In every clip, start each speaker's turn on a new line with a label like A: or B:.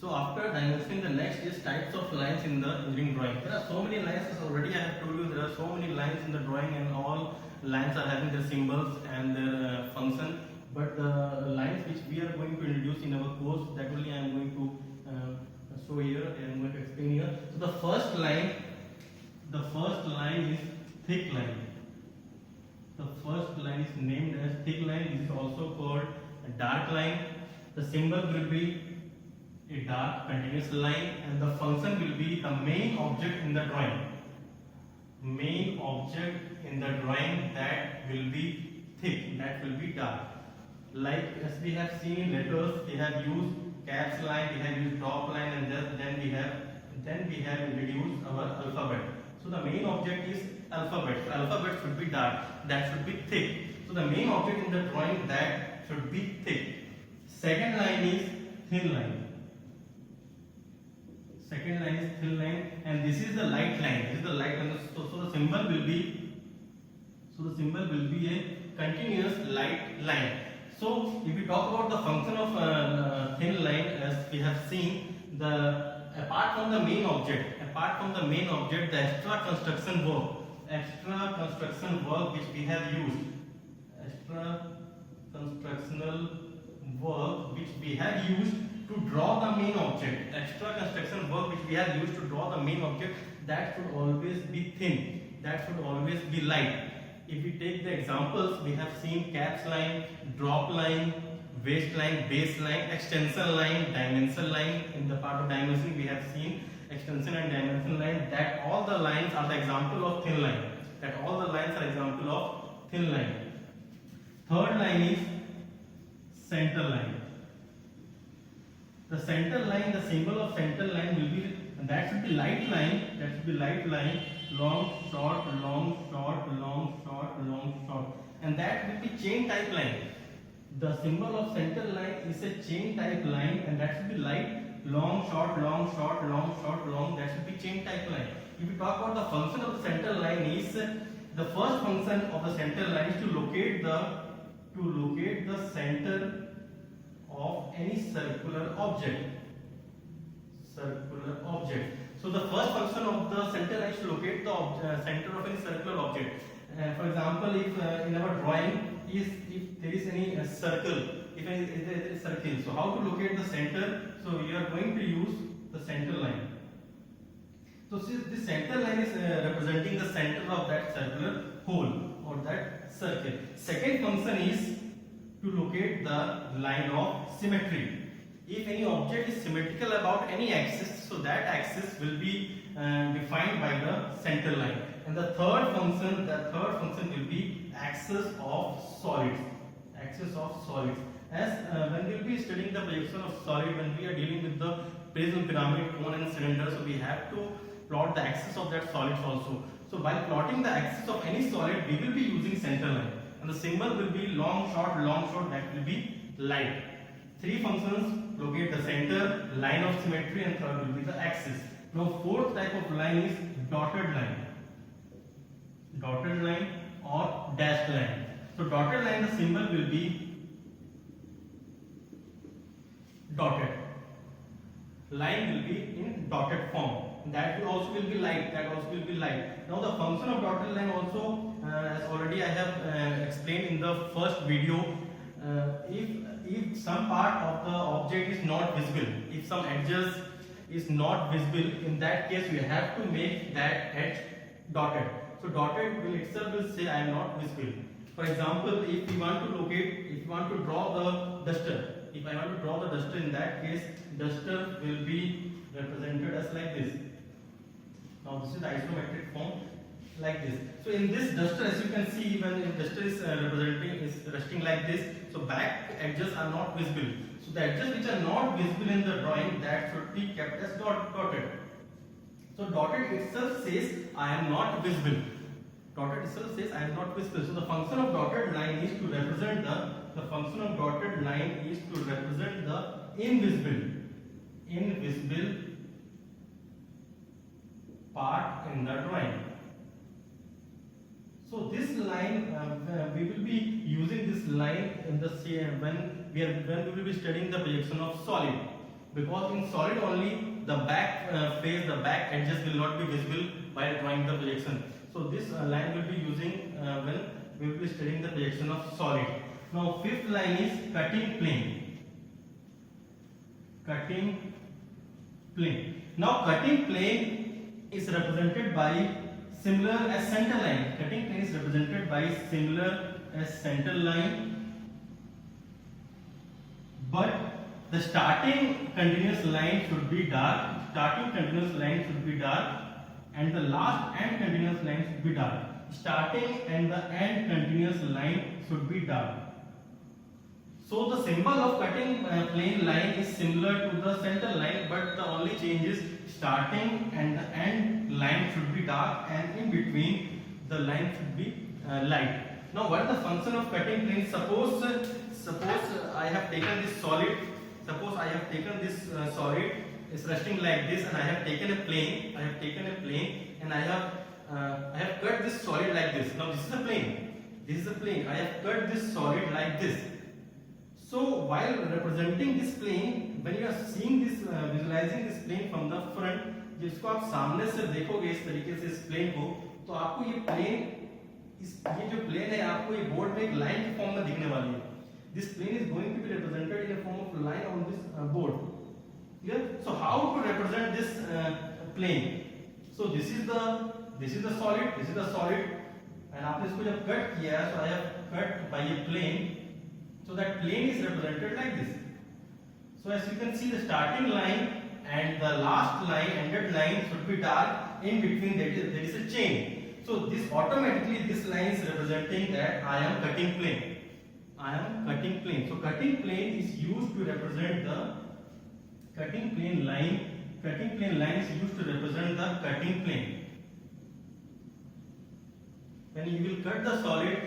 A: So after dimensioning, the next is types of lines in the engineering drawing. There are so many lines, as already I have told you, there are so many lines in the drawing, and all lines are having their symbols and their function. But the lines which we are going to introduce in our course, that only I am going to show here and I am going to explain here. So the first line is thick line. The first line is named as thick line. This is also called a dark line. The symbol will be a dark continuous line, and the function will be the main object in the drawing. Main object in the drawing that will be thick, that will be dark. Like as we have seen in letters, we have used caps line, we have used drop line, and then we have introduced our alphabet. So the main object is alphabet. So alphabet should be dark, that should be thick. So the main object in the drawing, that should be thick. Second line is thin line. Second line is thin line, and this is the light line. This is the light line. So the symbol will be a continuous light line. So if we talk about the function of thin line, as we have seen, apart from the main object, the extra construction work which we have used, to draw the main object, that should always be thin, that should always be light. If we take the examples, we have seen caps line, drop line, waist line, base line, extension line, dimension line. In the part of dimension, we have seen extension and dimension line. That all the lines are the example of thin line. Third line is center line. The center line, the symbol of center line will be, that should be light line, long, short, long, short, long, short, long, short, and that will be chain type line. The symbol of center line is a chain type line, and that should be light, long, short, long, short, long, short, long, that should be chain type line. If we talk about the function of the center line, is the first function of the center line is to locate the center of any circular object. So the first function of the center line is to locate the center of any circular object. For example, if in our drawing, if there is any circle, if there is a circle, so how to locate the center? So you are going to use the center line. So see, this center line is representing the center of that circular hole or that circle. Second function is to locate the line of symmetry. If any object is symmetrical about any axis, so that axis will be defined by the center line. And the third function will be axis of solids. As when we will be studying the projection of solid, when we are dealing with the prism, pyramid, cone, and cylinder, so we have to plot the axis of that solid also. So by plotting the axis of any solid, we will be using center line, and the symbol will be long, short, that will be light. Three functions: locate the center, line of symmetry, and third will be the axis. Now fourth type of line is dotted line or dashed line. So dotted line, the symbol will be dotted. Line will be in dotted form. That will also be light. Now the function of dotted line also, as already I have explained in the first video, if some part of the object is not visible, if some edges is not visible, in that case we have to make that edge dotted. So dotted will itself will say I am not visible. For example, if we want to draw the duster, if I want to draw the duster, in that case duster will be represented as like this. Now this is the isometric form, like this. So in this duster, as you can see, when the duster is resting like this, so back edges are not visible. So the edges which are not visible in the drawing, that should be kept as dotted. So dotted itself says I am not visible. So the function of dotted line is to represent the invisible part in the drawing. So this line, we will be using this line in the when we will be studying the projection of solid. because in solid only the back face, the back edges will not be visible by drawing the projection. So this line will be using when we will be studying the projection of solid. Now fifth line is cutting plane. Cutting plane. Now cutting plane is represented by similar as center line. Cutting plane is represented by similar as center line, but the starting continuous line should be dark. Starting continuous line should be dark, and the last end continuous line should be dark. Starting and the end continuous line should be dark. So the symbol of cutting plane line is similar to the center line, but the only change is starting and the end line should be dark, and in between the line should be light. Now what is the function of cutting plane? Suppose I have taken this solid. Suppose I have taken this solid is resting like this, and I have taken a plane. And I have cut this solid like this. Now this is a plane. This is a plane. I have cut this solid like this. So while representing this plane, when you are seeing this, visualizing this plane from the front, जिसको आप सामने से देखोगे इस तरीके से इस plane को, तो आपको ये जो प्लेन है आपको ये बोर्ड में एक लाइन के फॉर्म में दिखने वाली है. This plane is going to be represented in a form of line on this board. Clear? So how to represent this plane? So this is the solid, and आपने इसको जब कट किया, so I have cut by a plane. So that plane is represented like this. So as you can see, the starting line and the last line, ended line should be dark. In between there is a chain. So this automatically this line is representing that I am cutting plane. So cutting plane is used to represent the cutting plane line. Cutting plane line is used to represent the cutting plane. When you will cut the solid,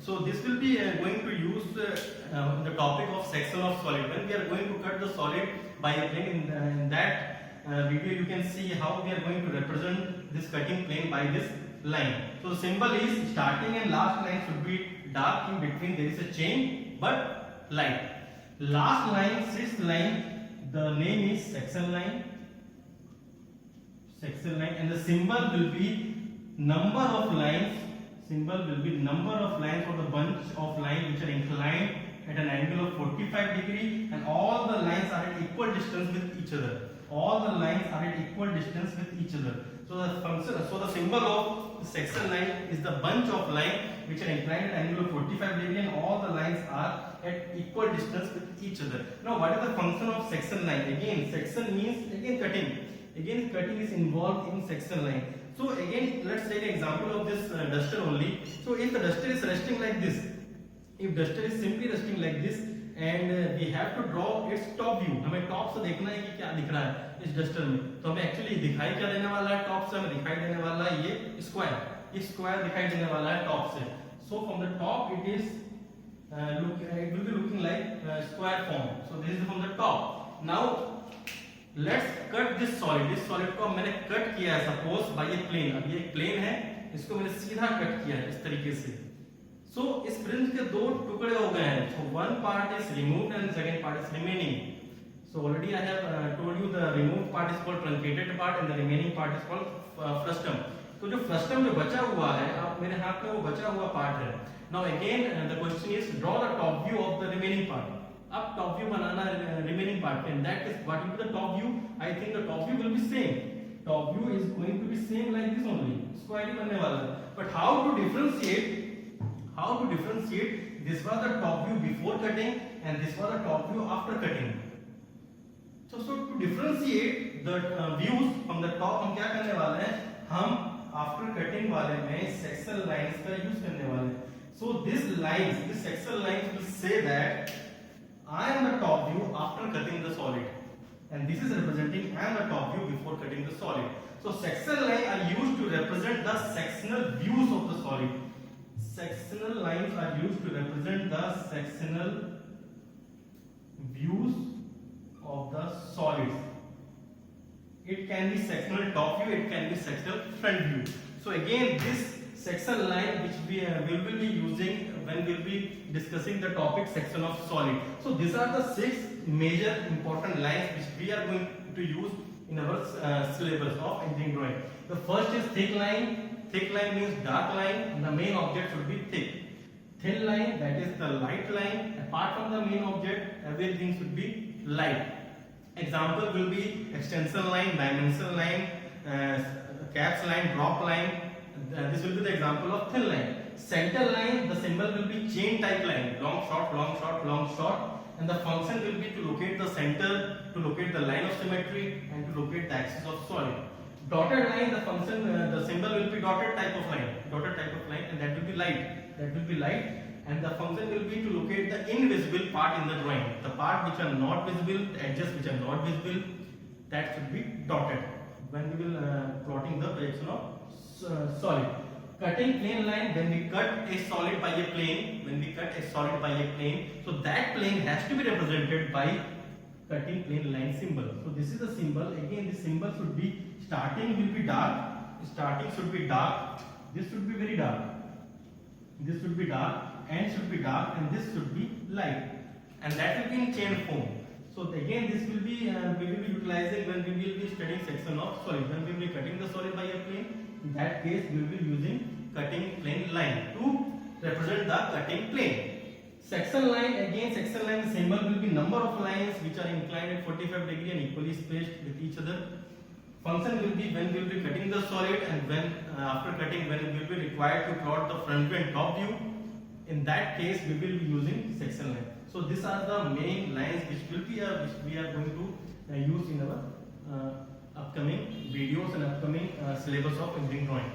A: so this will be going to use the topic of section of solid. When we are going to cut the solid by a plane, in that video you can see how we are going to represent this cutting plane by this line. So the symbol is starting and last line should be dark, in between there is a chain but light. Last line, sixth line, the name is section line. And the symbol will be number of lines. Symbol will be number of lines for the bunch of lines which are inclined at an angle of 45 degree, and all the lines are at equal distance with each other. So the symbol of the section line is the bunch of lines which are inclined at an angle of 45 degree, and all the lines are at equal distance with each other. Now what is the function of section line? Again, section means cutting. Again, cutting is involved in section line. So again, let's take an example of this duster only. So if the duster is resting like this, if duster is simply resting like this, and we have to draw its top view, हमें top से देखना है कि क्या दिख रहा है इस डस्टर में. तो हमें एक्चुअली दिखाई क्या देने वाला है टॉप से? हमें दिखाई देने वाला है ये स्क्वायर दिखाई देने वाला है टॉप से. So from the top it will be looking like square form. So this is from the top. Now let's cut this solid. This solid को मैंने कट किया है suppose by a plane. अब ये एक प्लेन है, इसको मैंने सीधा कट किया है इस तरीके से. So इस प्रिज्म के दो टुकड़े हो गए हैं. So one part is removed and second part is remaining. So already I have told you the removed part is called truncated part and the remaining part is called frustum. तो जो frustum जो बचा हुआ है, आप मेरे हाथ में वो बचा हुआ part है. Now again the question is draw the top view of the remaining part. अब टॉप व्यू बनाना रिमेनिंग पार्ट पे. In that case what will be the top view? I think the top view will be same. Top view is going to be same like this only. Square ही बनने वाला है. But how to differentiate this was the top view before cutting and this was the top view after cutting. So to differentiate the views from the top हम क्या करने वाले हैं? हम आफ्टर कटिंग वाले में सेक्शन लाइंस का use करने वाले हैं. So this section lines will say that I am the top view after cutting the solid, and this is representing I am the top view before cutting the solid. So section lines are used to represent the sectional views of the solid. Sectional lines are used to represent the sectional views of the solids. It can be sectional top view, it can be sectional front view. So again, this section line which we will be using when we will be discussing the topic section of solid. So these are the 6 major important lines which we are going to use in our syllabus of engineering drawing. The first is thick line. Thick line means dark line, and the main object should be thick. Thin line, that is the light line. Apart from the main object, everything should be light. Example will be extension line, dimension line, caps line, drop line. This will be the example of thin line. Center line, the symbol will be chain type line, long short, long short, long short, and the function will be to locate the center, to locate the line of symmetry, and to locate the axis of solid. Dotted line, the function, the symbol will be dotted type of line, and that will be light. That will be light, and the function will be to locate the invisible part in the drawing. The part which are not visible, the edges which are not visible, that should be dotted when we will plotting the projection of solid. Cutting plane line, when we cut a solid by a plane, so that plane has to be represented by cutting plane line symbol. So this is the symbol. Again, this symbol should be, starting will be dark, starting should be dark, this should be very dark, this should be dark, end should be dark, and this should be light, and that will be in chain form. So again, this will be we will be utilizing when we will be studying section of solid. When we will be cutting the solid by a plane, in that case we will be using cutting plane line to represent the cutting plane. Section line, again section line symbol will be number of lines which are inclined at 45 degree and equally spaced with each other. Function will be when we will be cutting the solid, and when after cutting, when it will be required to plot the front view and top view. In that case, we will be using section line. So these are the main lines which we are going to use in our upcoming videos and upcoming syllabus of engineering drawing.